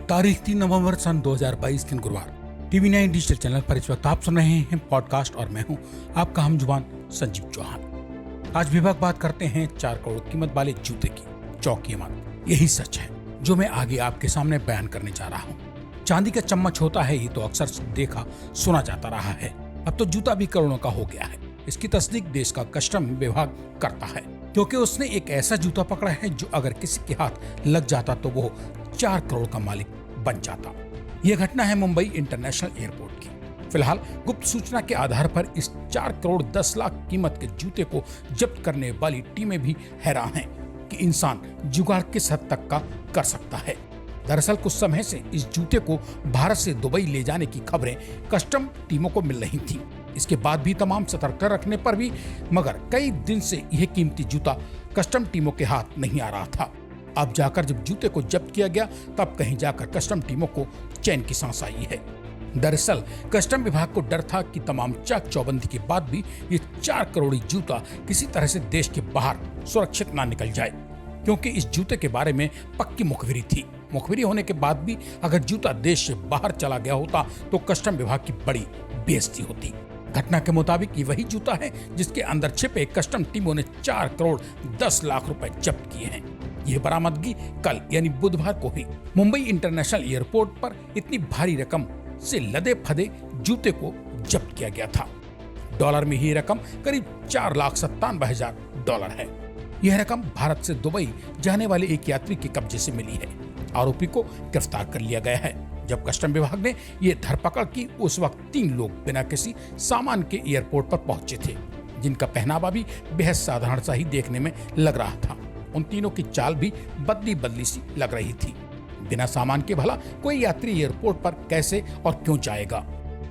तारीख 3 नवंबर सन 2022 दिन गुरुवार। TV9 डिजिटल चैनल पर इस वक्त आप सुन रहे हैं पॉडकास्ट और मैं हूं आपका हम जुबान संजीव चौहान। आज विभाग बात करते हैं 4 करोड़ कीमत वाले जूते की। चौंकिए मत, यही सच है जो मैं आगे आपके सामने बयान करने जा रहा हूँ। चांदी का चम्मच होता है ये तो अक्सर देखा सुना जाता रहा है, अब तो जूता भी करोड़ों का हो गया है। इसकी तस्दीक देश का कस्टम विभाग करता है क्योंकि उसने एक ऐसा जूता पकड़ा है जो अगर किसी के हाथ लग जाता तो वो 4 करोड़ का मालिक बन जाता। यह घटना है मुंबई इंटरनेशनल एयरपोर्ट की। फिलहाल गुप्त सूचना के आधार पर इस 4 करोड़ 10 लाख कीमत के जूते को जब्त करने वाली टीमें भी हैरान हैं कि इंसान जुगाड़ किस हद तक का कर सकता है। दरअसल कुछ समय से इस जूते को भारत से दुबई ले जाने की खबरें कस्टम टीमों को मिल रही थी। इसके बाद भी तमाम सतर्कता रखने पर भी मगर कई दिन से यह कीमती जूता कस्टम टीमों के हाथ नहीं आ रहा था। अब जाकर जब जूते को जब्त किया गया तब कहीं जाकर कस्टम टीमों को चैन की सांस आई है। दरअसल कस्टम विभाग को डर था कि तमाम चाक चौबंदी के बाद भी ये 4 करोड़ी जूता किसी तरह से देश के बाहर सुरक्षित ना निकल जाए, क्योंकि इस जूते के बारे में पक्की मुखबिरी थी। मुखबिरी होने के बाद भी अगर जूता देश से बाहर चला गया होता तो कस्टम विभाग की बड़ी बेइज्जती होती। घटना के मुताबिक ये वही जूता है जिसके अंदर छिपे कस्टम टीमों ने 4 करोड़ 10 लाख रुपए जब्त किए हैं। यह बरामदगी कल यानी बुधवार को हुई। मुंबई इंटरनेशनल एयरपोर्ट पर इतनी भारी रकम से लदे फदे जूते को जब्त किया गया था। डॉलर में यह रकम करीब $4,97,000 है। यह रकम भारत से दुबई जाने वाले एक यात्री के कब्जे से मिली है। आरोपी को गिरफ्तार कर लिया गया है। जब कस्टम विभाग ने यह धरपकड़ की उस वक्त 3 लोग बिना किसी सामान के एयरपोर्ट पर पहुंचे थे, जिनका पहनावा भी बेहद साधारण सा ही देखने में लग रहा था। उन तीनों की चाल भी बदली बदली सी लग रही थी। बिना सामान के भला कोई यात्री एयरपोर्ट पर कैसे और क्यों जाएगा?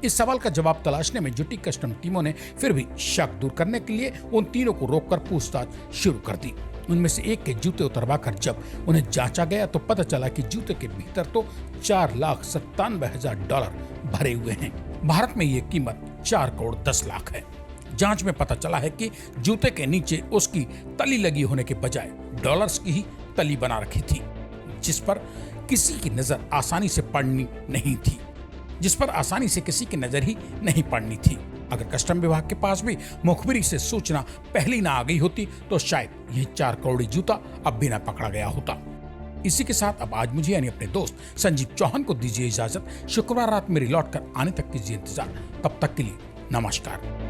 इस सवाल का जवाब तलाशने में जुटी कस्टम टीमों ने फिर भी शक दूर करने के लिए उन तीनों को रोककर पूछताछ शुरू कर दी। उनमें से एक के जूते उतरवाकर जब उन्हें जांचा गया तो पता चला कि जूते के भीतर तो $4,97,000 भरे हुए हैं। भारत में ये कीमत 4 करोड़ 10 लाख है। जांच में पता चला है कि जूते के नीचे उसकी तली लगी होने के बजाय डॉलर्स की ही तली बना रखी थी, जिस पर किसी की नजर आसानी से पड़नी नहीं पड़नी थी। अगर कस्टम विभाग के पास भी मुखबिरी से सूचना पहले ना आ गई होती तो शायद यह 4 करोड़ी जूता अब भी ना पकड़ा गया होता। इसी के साथ अब आज मुझे यानी अपने दोस्त संजीव चौहान को दीजिए इजाजत। शुक्रवार रात मेरी लौट कर आने तक कीजिए इंतजार। तब तक के लिए नमस्कार।